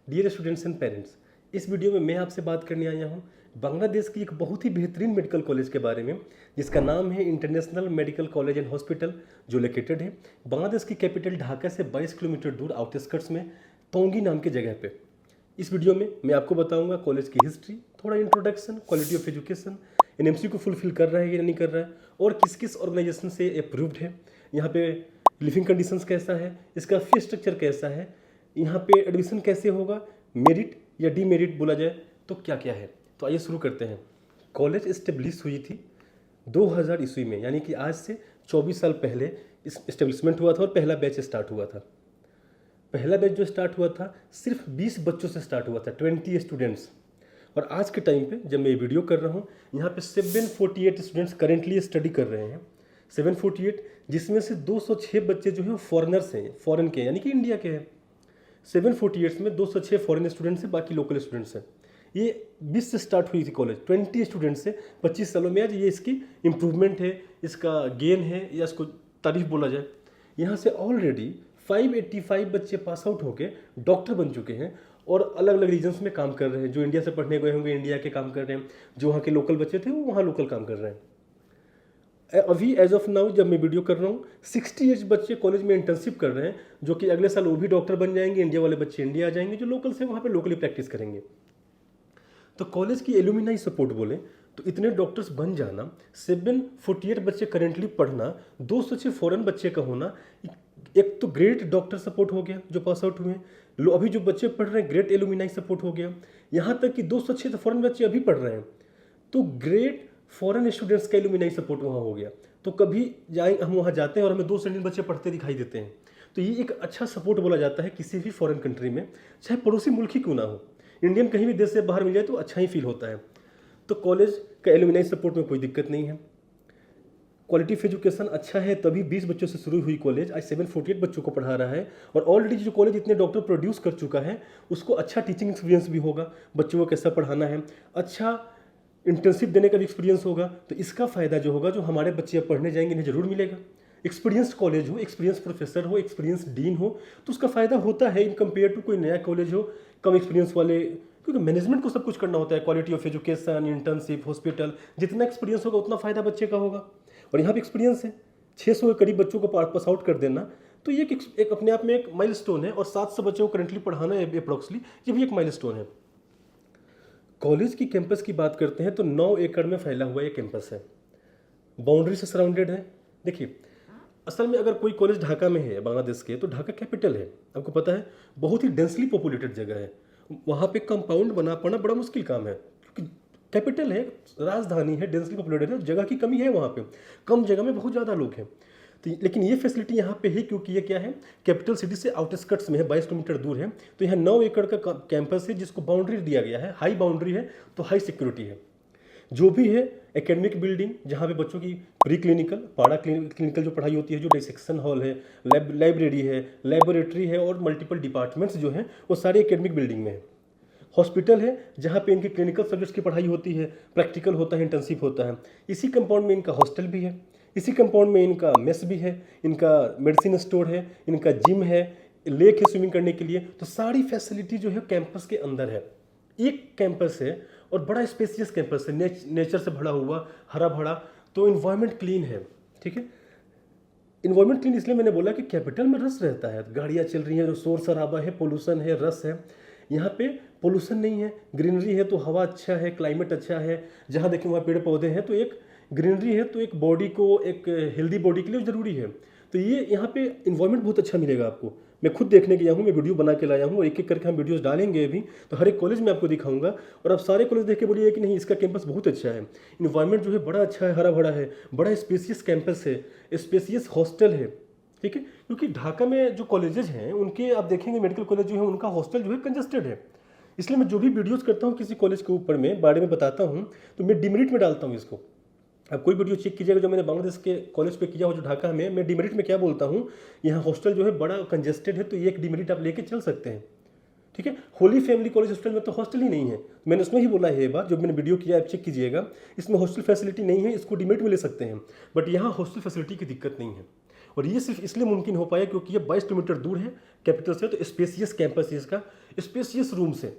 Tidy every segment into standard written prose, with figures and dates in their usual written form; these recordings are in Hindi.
डियर स्टूडेंट्स एंड पेरेंट्स, इस वीडियो में मैं आपसे बात करने आया हूँ बांग्लादेश की एक बहुत ही बेहतरीन मेडिकल कॉलेज के बारे में, जिसका नाम है international medical college and hospital, जो लोकेटेड है बांग्लादेश की कैपिटल ढाका से 22 किलोमीटर दूर आउटस्कर्ट्स में तोंगी नाम की जगह पे। इस वीडियो में मैं आपको बताऊंगा कॉलेज की हिस्ट्री, थोड़ा introduction, quality of education, NMC को फुलफिल कर रहा है या नहीं कर रहा है, और किस किस ऑर्गेनाइजेशन से अप्रूव्ड है, यहाँ पे लिविंग कंडीशंस कैसा है, इसका फी स्ट्रक्चर कैसा है, यहाँ पे एडमिशन कैसे होगा, मेरिट या डीमेरिट बोला जाए तो क्या क्या है। तो आइए शुरू करते हैं। कॉलेज इस्टेब्लिश हुई थी 2000 ईस्वी में, यानी कि आज से 24 साल पहले इस इस्टेब्लिशमेंट हुआ था और पहला बैच स्टार्ट हुआ था। पहला बैच जो स्टार्ट हुआ था सिर्फ 20 बच्चों से स्टार्ट हुआ था, 20 स्टूडेंट्स। और आज के टाइम पे जब मैं ये वीडियो कर रहा हूँ, यहाँ पे 748 स्टूडेंट्स करेंटली स्टडी कर रहे हैं। 748, जिसमें से 206 बच्चे जो है वो फॉरेनर्स हैं, फॉरेन के, यानी कि इंडिया के हैं। 748 में 206 फॉरेन स्टूडेंट्स हैं, बाकी लोकल स्टूडेंट्स हैं। ये 20 से स्टार्ट हुई थी कॉलेज, 20 स्टूडेंट्स से 25 सालों में आज ये इसकी इम्प्रूवमेंट है, इसका गेन है, या इसको तारीफ बोला जाए। यहाँ से ऑलरेडी 585 बच्चे पास आउट होकर डॉक्टर बन चुके हैं और अलग अलग रीजन्स में काम कर रहे हैं। जो इंडिया से पढ़ने गए होंगे इंडिया के काम कर रहे हैं, जो वहाँ के लोकल बच्चे थे वो वहाँ लोकल काम कर रहे हैं। अभी एज ऑफ नाउ जब मैं वीडियो कर रहा हूँ 68 बच्चे कॉलेज में इंटर्नशिप कर रहे हैं, जो कि अगले साल वो भी डॉक्टर बन जाएंगे। इंडिया वाले बच्चे इंडिया आ जाएंगे, जो लोकल से वहाँ पे लोकली प्रैक्टिस करेंगे। तो कॉलेज की एलुमिनाई सपोर्ट बोले तो इतने डॉक्टर्स बन जाना, 748 बच्चे करेंटली पढ़ना, 206 फॉरेन बच्चे का होना, एक तो ग्रेट डॉक्टर सपोर्ट हो गया जो पास आउट हुए हैं। अभी जो बच्चे पढ़ रहे हैं ग्रेट एलुमिनाई सपोर्ट हो गया। यहाँ तक कि 206 फॉरेन बच्चे अभी पढ़ रहे हैं, तो ग्रेट फॉरेन स्टूडेंट्स का एलुमिनाई सपोर्ट वहाँ हो गया। तो कभी जाए हम वहाँ जाते हैं और हमें 2 से 3 बच्चे पढ़ते दिखाई देते हैं, तो ये एक अच्छा सपोर्ट बोला जाता है किसी भी फॉरेन कंट्री में, चाहे पड़ोसी मुल्क ही क्यों ना हो। इंडियन कहीं भी देश से बाहर मिल जाए तो अच्छा ही फील होता है। तो कॉलेज का एलुमिनाई सपोर्ट में कोई दिक्कत नहीं है। क्वालिटी ऑफ एजुकेशन अच्छा है, तभी 20 बच्चों से शुरू हुई कॉलेज आज 748 बच्चों को पढ़ा रहा है। और ऑलरेडी जो कॉलेज इतने डॉक्टर प्रोड्यूस कर चुका है, उसको अच्छा टीचिंग एक्सपीरियंस भी होगा, बच्चों को कैसा पढ़ाना है, अच्छा इंटर्नशिप देने का भी एक्सपीरियंस होगा। तो इसका फ़ायदा जो होगा, जो हमारे बच्चे अब पढ़ने जाएंगे इन्हें ज़रूर मिलेगा। एक्सपीरियंस कॉलेज हो, एक्सपीरियंस प्रोफेसर हो, एक्सपीरियंस डीन हो, तो उसका फ़ायदा होता है इन कंपेयर टू कोई नया कॉलेज हो कम एक्सपीरियंस वाले, क्योंकि मैनेजमेंट को सब कुछ करना होता है। Quality of education, internship, hospital, जितना एक्सपीरियंस होगा उतना फ़ायदा बच्चे का होगा। और यहाँ पे एक्सपीरियंस है 600 के करीब बच्चों को पास आउट कर देना, तो ये एक अपने आप में एक माइलस्टोन है। और 700 बच्चों को करेंटली पढ़ाना है अप्रोक्सली, ये भी एक माइलस्टोन है। कॉलेज की कैंपस की बात करते हैं तो 9 एकड़ में फैला हुआ ये कैंपस है, बाउंड्री से सराउंडेड है। देखिए, असल में अगर कोई कॉलेज ढाका में है बांग्लादेश के, तो ढाका कैपिटल है, आपको पता है, बहुत ही डेंसली पॉपुलेटेड जगह है। वहाँ पे कंपाउंड बना पाना बड़ा मुश्किल काम है, क्योंकि कैपिटल है, राजधानी है, डेंसली पॉपुलेटेड है, जगह की कमी है वहाँ पे, कम जगह में बहुत ज़्यादा लोग हैं। तो लेकिन ये फैसिलिटी यहाँ पे है क्योंकि ये क्या है, कैपिटल सिटी से आउटस्कर्ट्स में है, 22 किलोमीटर दूर है। तो यहाँ 9 एकड़ का कैंपस है, जिसको बाउंड्री दिया गया है, हाई बाउंड्री है, तो हाई सिक्योरिटी है। जो भी है एकेडमिक बिल्डिंग, जहाँ पे बच्चों की प्री क्लिनिकल, पारा क्लिनिकल जो पढ़ाई होती है, जो डिसेक्शन हॉल है, लाइब्रेरी है, लेबोरेटरी है, और मल्टीपल डिपार्टमेंट्स जो हैं वो सारे एकेडमिक बिल्डिंग में है। हॉस्पिटल है, जहाँ पे इनकी क्लिनिकल सब्जेक्ट्स की पढ़ाई होती है, प्रैक्टिकल होता है, इंटर्नशिप होता है। इसी कंपाउंड में इनका हॉस्टल भी है, इसी कंपाउंड में इनका मेस भी है, इनका मेडिसिन स्टोर है, इनका जिम है, लेक है स्विमिंग करने के लिए। तो सारी फैसिलिटी जो है कैंपस के अंदर है। एक कैंपस है और बड़ा स्पेसियस कैंपस है, नेचर से भरा हुआ, हरा भरा। तो इन्वायरमेंट क्लीन है, ठीक है। इन्वायरमेंट क्लीन इसलिए मैंने बोला कि कैपिटल में रस रहता है, गाड़ियाँ चल रही हैं, शोर शराबा है, पोल्यूशन है, रस है। यहाँ पे पोल्यूशन नहीं है, ग्रीनरी है, तो हवा अच्छा है, क्लाइमेट अच्छा है, जहाँ देखें वहाँ पेड़ पौधे हैं। तो एक ग्रीनरी है, तो एक बॉडी को, एक हेल्दी बॉडी के लिए ज़रूरी है। तो ये यहाँ पे इन्वायरमेंट बहुत अच्छा मिलेगा आपको। मैं खुद देखने गया हूँ, मैं वीडियो बना के लाया हूँ, और एक एक करके हम वीडियोस डालेंगे अभी, तो हर एक कॉलेज में आपको दिखाऊंगा। और आप सारे कॉलेज देख के बोलिए कि नहीं, इसका कैंपस बहुत अच्छा है, इन्वायरमेंट जो है बड़ा अच्छा है, हरा भरा है, बड़ा स्पेसियस कैंपस है, स्पेसियस हॉस्टल है, ठीक है। क्योंकि ढाका में जो कॉलेजेस हैं उनके, आप देखेंगे मेडिकल कॉलेज जो है उनका हॉस्टल जो है कंजस्टेड है। इसलिए मैं जो भी वीडियोस करता हूँ किसी कॉलेज के ऊपर में बारे में बताता हूँ, तो मैं डिमेरिट में डालता हूँ इसको। आप कोई वीडियो चेक कीजिएगा जो मैंने बांग्लादेश के कॉलेज पे किया हो, जो ढाका में, मैं डिमेरिट में क्या बोलता हूँ, यहाँ हॉस्टल जो है बड़ा कंजेस्टेड है, तो ये एक डिमेरिट आप लेके चल सकते हैं, ठीक है। होली फैमिली कॉलेज हॉस्टल में तो हॉस्टल ही नहीं है, मैंने उसमें ही बोला है ये बात, जो मैंने वीडियो किया आप चेक कीजिएगा, इसमें हॉस्टल फैसिलिटी नहीं है, इसको डिमेरिट में ले सकते हैं। बट यहाँ हॉस्टल फैसिलिटी की दिक्कत नहीं है। और ये सिर्फ इसलिए मुमकिन हो पाया क्योंकि ये 22 किलोमीटर दूर है कैपिटल से, तो स्पेसियस कैंपस है इसका, स्पेसियस रूम से,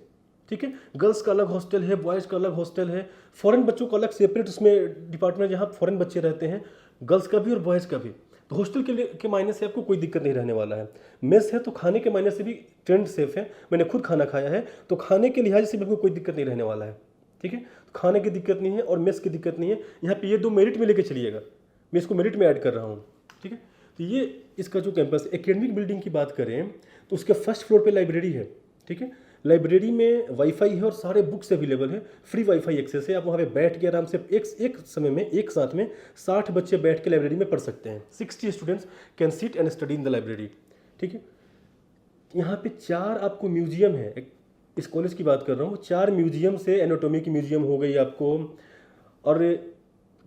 ठीक है। गर्ल्स का अलग हॉस्टल है, बॉयज़ का अलग हॉस्टल है, फॉरेन बच्चों का अलग सेपरेट उसमें डिपार्टमेंट जहाँ फॉरेन बच्चे रहते हैं, गर्ल्स का भी और बॉयज़ का भी। तो हॉस्टल के मायने से आपको कोई दिक्कत नहीं रहने वाला है। मेस है तो खाने के मायने से भी ट्रेंड सेफ है, मैंने खुद खाना खाया है, तो खाने के लिहाज से भी आपको कोई दिक्कत नहीं रहने वाला है, ठीक है। खाने की दिक्कत नहीं है और मेस की दिक्कत नहीं है। यहाँ पे ये 2 मेरिट में लेके चलिएगा, मैं इसको मेरिट में ऐड कर रहा हूँ, ठीक है। तो ये इसका जो कैंपस एकेडमिक बिल्डिंग की बात करें तो उसके फर्स्ट फ्लोर पे लाइब्रेरी है, ठीक है। लाइब्रेरी में वाईफाई है और सारे बुक्स अवेलेबल है, फ्री वाईफाई एक्सेस है। आप वहाँ पे बैठ के आराम से एक समय में एक साथ में 60 बच्चे बैठ के लाइब्रेरी में पढ़ सकते हैं। 60 students can sit and study in the library, ठीक है। यहाँ पे 4 आपको म्यूजियम है, इस कॉलेज की बात कर रहा हूँ, 4 म्यूजियम से एनाटॉमी की म्यूजियम हो गई आपको, और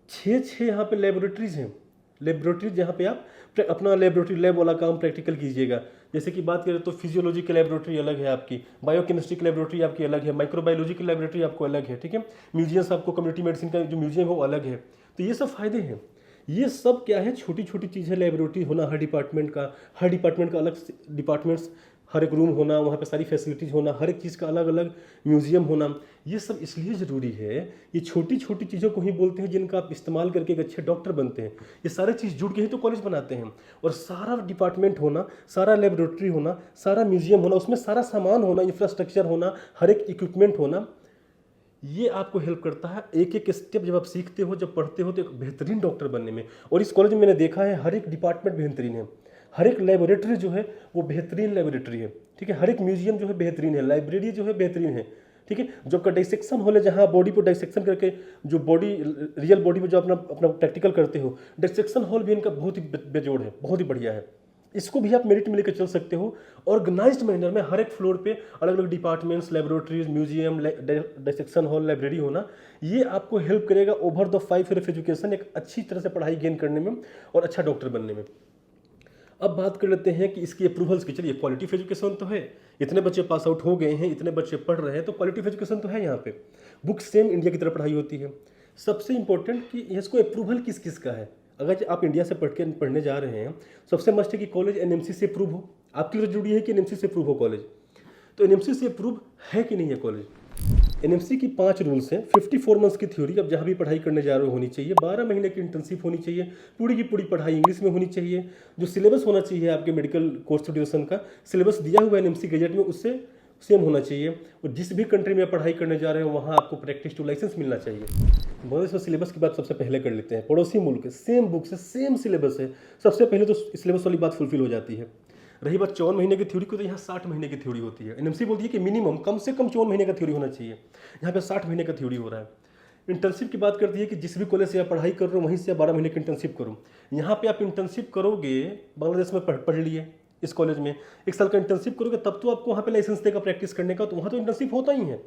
6 यहाँ पे लेबोरेटरीज हैं, लेबोरेटरीज जहाँ पे आप अपना लेबोरेटरी लैब वाला काम प्रैक्टिकल कीजिएगा। जैसे कि बात करें तो फिजियोलॉजी की लेबोरेटरी अलग है आपकी, बायोकेमिस्ट्री की लेबोरेटरी आपकी अलग है, माइक्रोबायोलॉजी की लेबोरेटरी आपको अलग है, ठीक है। म्यूजियम्स आपको कम्युनिटी मेडिसिन का जो म्यूजियम है वो अलग है। तो ये सब फायदे हैं। ये सब क्या है, छोटी छोटी चीज़ है। लेबोरेटरी होना हर डिपार्टमेंट का अलग डिपार्टमेंट्स, हर एक रूम होना, वहाँ पे सारी फैसिलिटीज़ होना, हर एक चीज़ का अलग अलग म्यूजियम होना, ये सब इसलिए ज़रूरी है। ये छोटी छोटी चीज़ों को ही बोलते हैं जिनका आप इस्तेमाल करके एक अच्छे डॉक्टर बनते हैं। ये सारी चीज़ जुड़ के ही तो कॉलेज बनाते हैं। और सारा डिपार्टमेंट होना, सारा लेबोरेटरी होना, सारा म्यूजियम होना, उसमें सारा सामान होना, इंफ्रास्ट्रक्चर होना, हर एक इक्विपमेंट होना, ये आपको हेल्प करता है एक एक स्टेप जब आप सीखते हो, जब पढ़ते हो, तो एक बेहतरीन डॉक्टर बनने में। और इस कॉलेज में मैंने देखा है हर एक डिपार्टमेंट बेहतरीन है, हर एक लेबोरेटरी जो है वो बेहतरीन लेबोरेटरी है, ठीक है। हर एक म्यूजियम जो है बेहतरीन है, लाइब्रेरी जो है बेहतरीन है, ठीक है। जो आपका डाइसेक्शन हॉल है, जहाँ बॉडी को डाइसेक्शन करके जो बॉडी रियल बॉडी में जो अपना अपना प्रैक्टिकल करते हो, डाइसेक्शन हॉल भी इनका बहुत ही बेजोड़ है, बहुत ही बढ़िया है। इसको भी आप मेरिट में लेकर चल सकते हो। ऑर्गेनाइज्ड मैनर में हर एक फ्लोर पे अलग अलग departments, laboratories, museum, dissection hall, library होना, ये आपको हेल्प करेगा over the 5 year of education एक अच्छी तरह से पढ़ाई गेन करने में और अच्छा डॉक्टर बनने में। अब बात कर लेते हैं कि इसकी अप्रूवल्स की। चलिए, क्वालिटी ऑफ एजुकेशन तो है, इतने बच्चे पास आउट हो गए हैं, इतने बच्चे पढ़ रहे हैं, तो क्वालिटी ऑफ एजुकेशन तो है यहाँ पे। बुक सेम इंडिया की तरह पढ़ाई होती है। सबसे इंपॉर्टेंट कि इसको अप्रूवल किस किस का है। अगर आप इंडिया से पढ़ने जा रहे हैं, सबसे मस्ट है कि कॉलेज एनएमसी से अप्रूव हो। आपके लिए जरूरी है कि एनएमसी से अप्रूव हो कॉलेज। तो एनएमसी से अप्रूव है कि नहीं है कॉलेज। एनएमसी की 5 रूल्स हैं। 54 मंथ्स की थ्योरी, अब जहाँ भी पढ़ाई करने जा रहे हो, होनी चाहिए। 12 महीने की इंटर्नशिप होनी चाहिए। पूरी की पूरी पढ़ाई इंग्लिश में होनी चाहिए। जो सिलेबस होना चाहिए आपके मेडिकल कोर्स ड्यूरेशन का, सिलेबस दिया हुआ है एनएमसी गजेट में, उससे सेम होना चाहिए। और जिस भी कंट्री में पढ़ाई करने जा रहे हो वहाँ आपको प्रैक्टिस टू लाइसेंस मिलना चाहिए। बहुत सिलेबस की बात सबसे पहले कर लेते हैं। पड़ोसी मुल्क सेम बुक से सेम सिलेबस है, सबसे पहले तो सिलेबस वाली बात फुलफिल हो जाती है। रही बात 54 महीने की थ्योरी को, तो यहाँ 60 महीने की थ्योरी होती है। एनएमसी बोलती है कि मिनिमम कम से कम 54 महीने का थ्योरी होना चाहिए, यहाँ पे 60 महीने का थ्योरी हो रहा है। इंटर्नशिप की बात करती है कि जिस भी कॉलेज से आप पढ़ाई कर रहे हो वहीं से आप 12 महीने की इंटर्नशिप करो। यहाँ पे आप इंटर्नशिप करोगे, बांग्लादेश में पढ़ लिए इस कॉलेज में 1 साल का इंटर्नशिप करोगे, तब तो आपको वहाँ पे लाइसेंस देगा प्रैक्टिस करने का, तो वहाँ तो इंटर्नशिप होता ही है।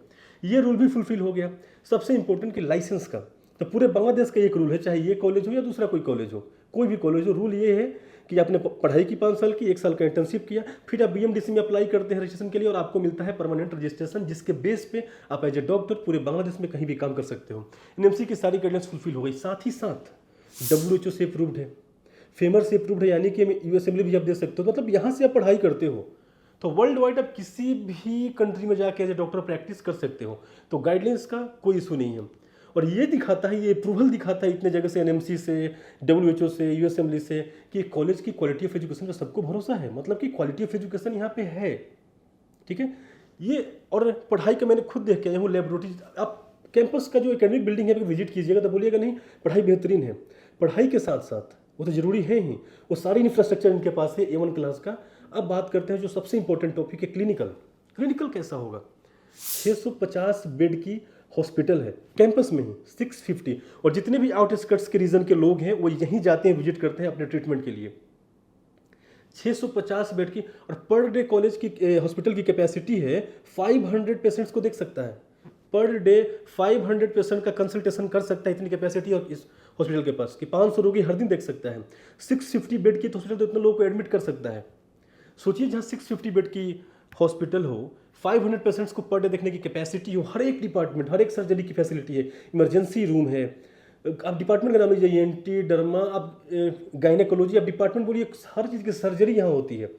ये रूल भी फुलफिल हो गया। सबसे इंपॉर्टेंट कि लाइसेंस का, तो पूरे बांग्लादेश का एक रूल है, चाहे ये कॉलेज हो या दूसरा कोई कॉलेज हो, कोई भी कॉलेज हो, रूल ये है कि आपने पढ़ाई की 5 साल की, 1 साल का इंटर्नशिप किया, फिर आप बीएमडीसी में अप्लाई करते हैं रजिस्ट्रेशन के लिए, और आपको मिलता है परमानेंट रजिस्ट्रेशन, जिसके बेस पे आप एज ए डॉक्टर पूरे बांग्लादेश में कहीं भी काम कर सकते हो। एनएमसी की सारी गाइडलाइंस फुलफिल हो गई। साथ ही साथ WHO से अप्रूव्ड है, फेमर से अप्रूव्ड है, यानी कि यूएसएमएल भी आप दे सकते हो। मतलब यहाँ से आप पढ़ाई करते हो तो वर्ल्ड वाइड आप किसी भी कंट्री में जाके एज ए डॉक्टर प्रैक्टिस कर सकते हो। तो गाइडलाइंस का कोई इशू नहीं है। और ये दिखाता है, ये अप्रूवल दिखाता है इतने जगह से, एनएमसी से, WHO से, यूएसएमएल से, कि कॉलेज की क्वालिटी ऑफ एजुकेशन का सबको भरोसा है। मतलब कि क्वालिटी ऑफ एजुकेशन यहाँ पे है, ठीक है। ये और पढ़ाई का मैंने खुद देख के आया हूँ। लेबोरेटरी, आप कैंपस का जो एकेडमिक बिल्डिंग है विजिट कीजिएगा तो बोलिएगा नहीं पढ़ाई बेहतरीन है। पढ़ाई के साथ साथ वो तो जरूरी है ही, वो सारी इंफ्रास्ट्रक्चर इनके पास है A1 क्लास का। अब बात करते हैं जो सबसे इंपॉर्टेंट टॉपिक है, क्लिनिकल। क्लिनिकल कैसा होगा। 650 बेड की हॉस्पिटल है कैंपस में ही, 650। और जितने भी आउटस्कर्ट्स के रीजन के लोग हैं वो यहीं जाते हैं, विजिट करते हैं अपने ट्रीटमेंट के लिए। 650 बेड की, और पर डे कॉलेज की हॉस्पिटल की कैपेसिटी है 500 पेशेंट्स को देख सकता है। पर डे 500 पेशेंट का कंसल्टेशन कर सकता है, इतनी कैपेसिटी और इस हॉस्पिटल के पास कि 500 रोगी हर दिन देख सकता है। 650 बेड की हॉस्पिटल तो इतने लोगों को एडमिट कर सकता है। सोचिए जहाँ 650 बेड की हॉस्पिटल हो, 500 पेशेंट्स को पर डे देखने की कैपेसिटी हो, हर एक डिपार्टमेंट, हर एक सर्जरी की फैसिलिटी है, इमरजेंसी रूम है, आप डिपार्टमेंट का नाम लीजिए, ENT, डर्मा, आप गायनेकोलॉजी, आप डिपार्टमेंट बोलिए, हर चीज़ की सर्जरी यहाँ होती है।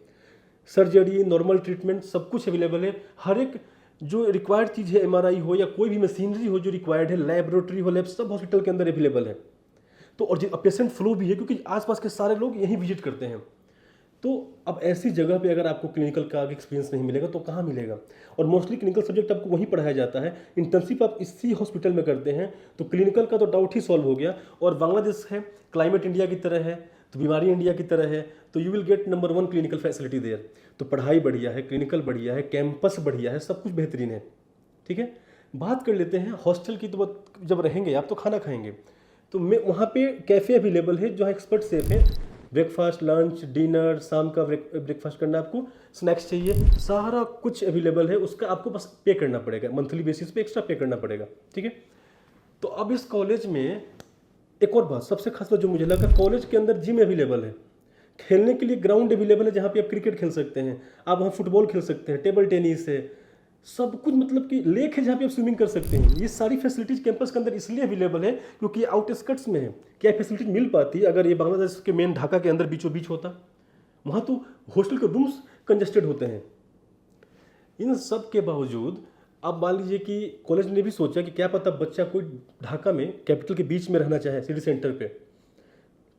सर्जरी, नॉर्मल ट्रीटमेंट, सब कुछ अवेलेबल है। हर एक जो रिक्वायर्ड चीज़ है, MRI हो या कोई भी मशीनरी हो जो रिक्वायर्ड है, लेबोरेटरी हो, लैब, सब हॉस्पिटल के अंदर अवेलेबल है। तो और पेशेंट फ्लो भी है, क्योंकि आसपास के सारे लोग यहीं विजिट करते हैं। तो अब ऐसी जगह पे अगर आपको क्लिनिकल का एक्सपीरियंस नहीं मिलेगा तो कहाँ मिलेगा? और मोस्टली क्लिनिकल सब्जेक्ट आपको वहीं पढ़ाया जाता है। इंटर्नशिप आप इसी हॉस्पिटल में करते हैं, तो क्लिनिकल का तो डाउट ही सॉल्व हो गया। और बांग्लादेश है, क्लाइमेट इंडिया की तरह है, तो बीमारी इंडिया की तरह है, तो you will get number 1 clinical facility there. तो पढ़ाई बढ़िया है, क्लिनिकल बढ़िया है, कैंपस बढ़िया है, सब कुछ बेहतरीन है। ठीक है, बात कर लेते हैं हॉस्टल की। तो जब रहेंगे आप तो खाना खाएंगे, तो मैं वहाँ पे कैफ़े अवेलेबल है जहाँ एक्सपर्ट सेफ है। ब्रेकफास्ट, लंच, डिनर, शाम का ब्रेकफास्ट करना, आपको स्नैक्स चाहिए, सारा कुछ अवेलेबल है। उसका आपको बस पे करना पड़ेगा, मंथली बेसिस पे एक्स्ट्रा पे करना पड़ेगा। ठीक है, तो अब इस कॉलेज में एक और बात, सबसे खास बात जो मुझे लगा, कॉलेज के अंदर जिम अवेलेबल है, खेलने के लिए ग्राउंड अवेलेबल है जहाँ पे आप क्रिकेट खेल सकते हैं, आप वहाँ फुटबॉल खेल सकते हैं, टेबल टेनिस है, सब कुछ, मतलब कि लेक है जहाँ पे आप स्विमिंग कर सकते हैं। ये सारी फैसिलिटीज कैंपस के अंदर इसलिए अवेलेबल है क्योंकि ये आउटस्कर्ट्स में है। क्या फैसिलिटीज मिल पाती अगर ये बांग्लादेश के मेन ढाका के अंदर बीचों बीच होता? वहाँ तो हॉस्टल के रूम्स कंजेस्टेड होते हैं। इन सब के बावजूद अब मान लीजिए कि कॉलेज ने भी सोचा कि क्या पता बच्चा कोई ढाका में कैपिटल के बीच में रहना चाहे, सिटी सेंटर पे,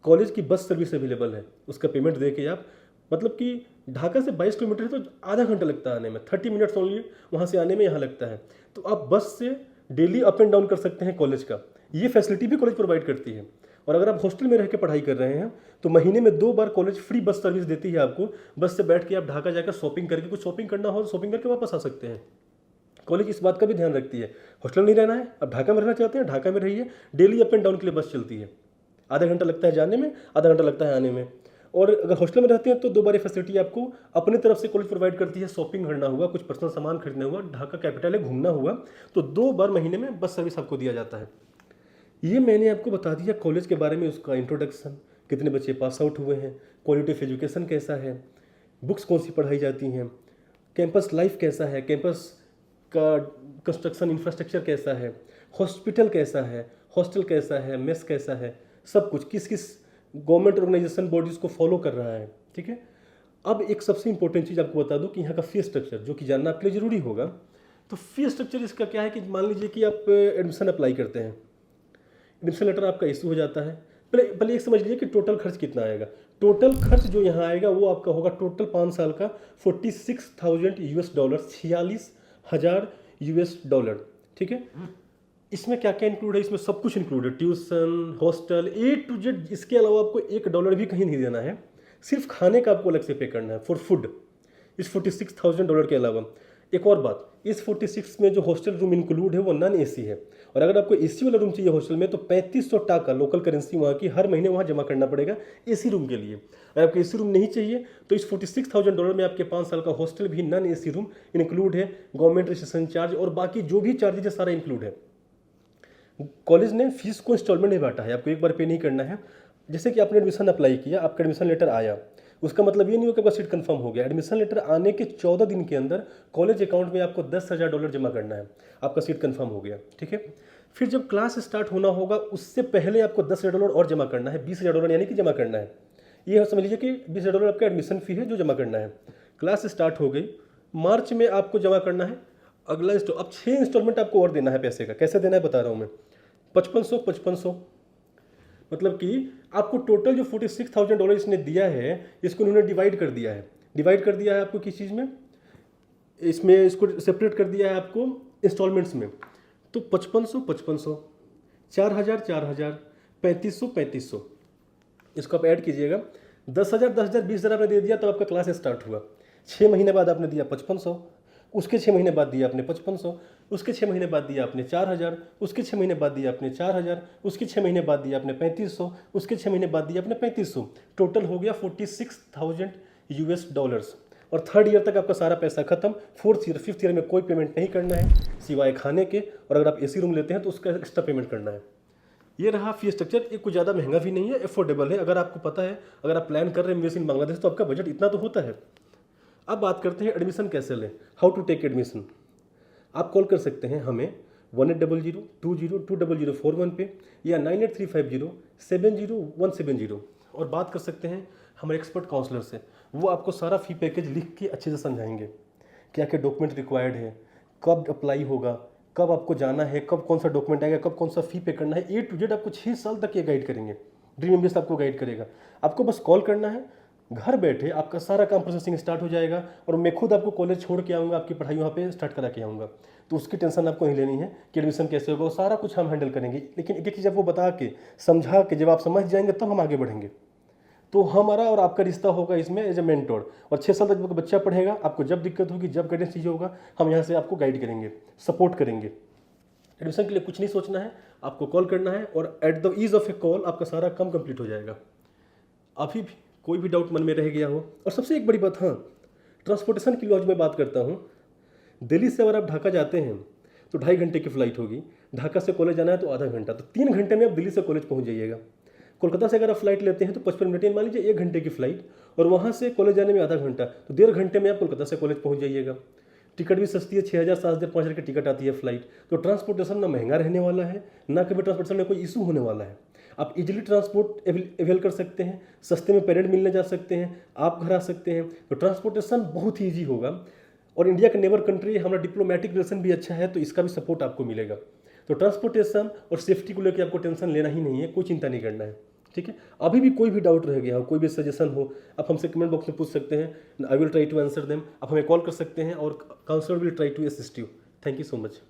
कॉलेज की बस सर्विस अवेलेबल है, उसका पेमेंट दे के आप, मतलब कि ढाका से 22 किलोमीटर है तो आधा घंटा लगता है आने में, 30 मिनट्स ओनली वहाँ से आने में यहाँ लगता है। तो आप बस से डेली अप एंड डाउन कर सकते हैं कॉलेज का, ये फैसिलिटी भी कॉलेज प्रोवाइड करती है। और अगर आप हॉस्टल में रह के पढ़ाई कर रहे हैं तो महीने में 2 बार कॉलेज फ्री बस सर्विस देती है आपको। बस से बैठ के आप ढाका जाकर शॉपिंग करके, कुछ शॉपिंग करना हो तो शॉपिंग करके वापस आ सकते हैं। कॉलेज इस बात का भी ध्यान रखती है, हॉस्टल नहीं रहना है, अब ढाका में रहना चाहते हैं ढाका में रहिए, डेली अप एंड डाउन के लिए बस चलती है, आधा घंटा लगता है जाने में, आधा घंटा लगता है आने में। और अगर हॉस्टल में रहते हैं तो 2 बार फैसिलिटी आपको अपनी तरफ से कॉलेज प्रोवाइड करती है। शॉपिंग करना हुआ, कुछ पर्सनल सामान खरीदना हुआ, ढाका कैपिटल है, घूमना हुआ, तो 2 बार महीने में बस सर्विस आपको दिया जाता है। ये मैंने आपको बता दिया कॉलेज के बारे में, उसका इंट्रोडक्शन, कितने बच्चे पास आउट हुए हैं, क्वालिटी ऑफ एजुकेशन कैसा है, बुक्स कौन सी पढ़ाई जाती हैं, कैंपस लाइफ कैसा है, कैंपस का कंस्ट्रक्शन इंफ्रास्ट्रक्चर कैसा है, हॉस्पिटल कैसा है, हॉस्टल कैसा है, मेस कैसा है, सब कुछ किस किस गवर्नमेंट ऑर्गेनाइजेशन बॉडीज़ को फॉलो कर रहा है। ठीक है, अब एक सबसे इंपॉर्टेंट चीज़ आपको बता दूं कि यहाँ का फी स्ट्रक्चर, जो कि जानना आपके लिए ज़रूरी होगा। तो फी स्ट्रक्चर इसका क्या है कि मान लीजिए कि आप एडमिशन अप्लाई करते हैं, एडमिशन लेटर आपका इशू हो जाता है। पहले एक समझ लीजिए कि टोटल खर्च कितना आएगा। टोटल खर्च जो यहाँ आएगा वो आपका होगा टोटल 5 साल का $46,000, $46,000। ठीक है, इसमें क्या क्या इंक्लूड है? इसमें सब कुछ इंक्लूड है, tuition, hostel, A to Z। इसके अलावा आपको $1 भी कहीं नहीं देना है, सिर्फ खाने का आपको अलग से पे करना है फॉर फूड, इस $46,000 के अलावा। एक और बात, इस 46 में जो हॉस्टल रूम इंक्लूड है वो नॉन AC है, और अगर आपको AC वाला रूम चाहिए हॉस्टल में तो 3500 टाका लोकल करेंसी वहाँ की हर महीने वहाँ जमा करना पड़ेगा AC रूम के लिए। अगर आपको AC रूम नहीं चाहिए तो इस $46,000 में आपके 5 साल का हॉस्टल भी नॉन AC रूम इंक्लूड है, गवर्नमेंट रजिस्ट्रेशन चार्ज और बाकी जो भी चार्जेज है सारा इंक्लूड है। कॉलेज ने फीस को इंस्टॉलमेंट में बांटा है, आपको एक बार पे नहीं करना है। जैसे कि आपने एडमिशन अप्लाई किया, आपका एडमिशन लेटर आया, उसका मतलब ये नहीं हो कि आपका सीट कंफर्म हो गया। एडमिशन लेटर आने के 14 दिन के अंदर कॉलेज अकाउंट में आपको $10,000 जमा करना है, आपका सीट कंफर्म हो गया। ठीक है, फिर जब क्लास स्टार्ट होना होगा उससे पहले आपको $10,000 और जमा करना है, $20,000 यानी कि जमा करना है। ये समझ लीजिए कि $20,000 आपका एडमिशन फी है जो जमा करना है। क्लास स्टार्ट हो गई, मार्च में आपको जमा करना है अगला अब 6 इंस्टॉलमेंट आपको और देना है पैसे का। कैसे देना है बता रहा हूँ मैं, 5500, मतलब कि आपको टोटल जो $46,000 इसने दिया है इसको उन्होंने डिवाइड कर दिया है। डिवाइड कर दिया है आपको किस चीज़ में, इसमें इसको सेपरेट कर दिया है आपको इंस्टॉलमेंट्स में। तो 5500, 4000, 3500, इसको आप ऐड कीजिएगा। 10,000, 10,000, 20,000 आपने दे दिया तब आपका क्लास स्टार्ट हुआ। 6 महीने बाद आपने दिया 5500, उसके 6 महीने बाद दिया आपने 5500, उसके 6 महीने बाद दिया आपने 4000, उसके 6 महीने बाद दिया आपने 4000, उसके 6 महीने बाद दिया आपने 3500, उसके 6 महीने बाद दिया आपने 3500। टोटल हो गया $46,000। और 3rd ईयर तक आपका सारा पैसा खत्म। 4th ईयर, 5th ईयर में कोई पेमेंट नहीं करना है सिवाय खाने के, और अगर आप AC रूम लेते हैं तो उसका एक्स्ट्रा पेमेंट करना है। ये रहा फी स्ट्रक्चर। ये कुछ ज़्यादा महंगा भी नहीं है, अफोर्डेबल है। अगर आपको पता है, अगर आप प्लान कर रहे हैं इन्वेस्ट इन बांग्लादेश तो आपका बजट इतना तो होता है। अब बात करते हैं एडमिशन कैसे लें, हाउ टू टेक एडमिशन। आप कॉल कर सकते हैं हमें 1800-20-20041 पे या 9835070170 और बात कर सकते हैं हमारे एक्सपर्ट काउंसलर से। वो आपको सारा फ़ी पैकेज लिख के अच्छे से समझाएंगे, क्या क्या डॉक्यूमेंट रिक्वायर्ड है, कब अप्लाई होगा, कब आपको जाना है, कब कौन सा डॉक्यूमेंट आएगा, कब कौन सा फ़ी पे करना है, A to Z आपको 6 साल तक ये गाइड करेंगे। ड्रीम एमबीएस आपको गाइड करेगा। आपको बस कॉल करना है, घर बैठे आपका सारा काम प्रोसेसिंग स्टार्ट हो जाएगा और मैं खुद आपको कॉलेज छोड़ के आऊँगा, आपकी पढ़ाई वहाँ पे स्टार्ट करा के आऊँगा। तो उसकी टेंशन आपको नहीं लेनी है कि एडमिशन कैसे होगा, वो सारा कुछ हम हैंडल करेंगे। लेकिन एक एक चीज़ आपको बता के समझा के जब आप समझ जाएंगे तब हम आगे बढ़ेंगे। तो हमारा और आपका रिश्ता होगा इसमें एज ए मेंटोर, और 6 साल तक बच्चा पढ़ेगा। आपको जब दिक्कत होगी, जब गाइडेंस चाहिए होगा, हम यहाँ से आपको गाइड करेंगे, सपोर्ट करेंगे। एडमिशन के लिए कुछ नहीं सोचना है, आपको कॉल करना है और at the ease of a call आपका सारा काम कंप्लीट हो जाएगा। अभी भी कोई भी डाउट मन में रह गया हो, और सबसे एक बड़ी बात, हाँ, ट्रांसपोर्टेशन की आज मैं बात करता हूँ। दिल्ली से अगर आप ढाका जाते हैं तो 2.5 घंटे की फ़्लाइट होगी, ढाका से कॉलेज जाना है तो आधा घंटा, तो 3 घंटे में आप दिल्ली से कॉलेज पहुँच जाइएगा। कोलकाता से अगर आप फ्लाइट लेते हैं तो 55 मिनट, मान लीजिए 1 घंटे की फ़्लाइट, और वहाँ से कॉलेज जाने में आधा घंटा, तो 1.5 घंटे में आप कोलकाता से कॉलेज पहुँच जाइएगा। टिकट भी सस्ती है, 6,000, 7,000, 5,000 की टिकट आती है फ्लाइट। तो ट्रांसपोर्टेशन ना महंगा रहने वाला है, ना कभी ट्रांसपोर्टेशन में कोई इशू होने वाला है। आप इजीली ट्रांसपोर्ट अवेल कर सकते हैं, सस्ते में पेरेंट मिलने जा सकते हैं, आप घर आ सकते हैं। तो ट्रांसपोर्टेशन बहुत ही ईजी होगा। और इंडिया का नेबर कंट्री है, हमारा डिप्लोमेटिक रिलेशन भी अच्छा है, तो इसका भी सपोर्ट आपको मिलेगा। तो ट्रांसपोर्टेशन और सेफ्टी को लेकर आपको टेंशन लेना ही नहीं है, कोई चिंता नहीं करना है, ठीक है। अभी भी कोई भी डाउट रह गया हो, कोई भी सजेशन हो, आप हमसे कमेंट बॉक्स में पूछ सकते हैं। I will try to answer them. आप हमें कॉल कर सकते हैं और counsellor will try to assist you. Thank you so much.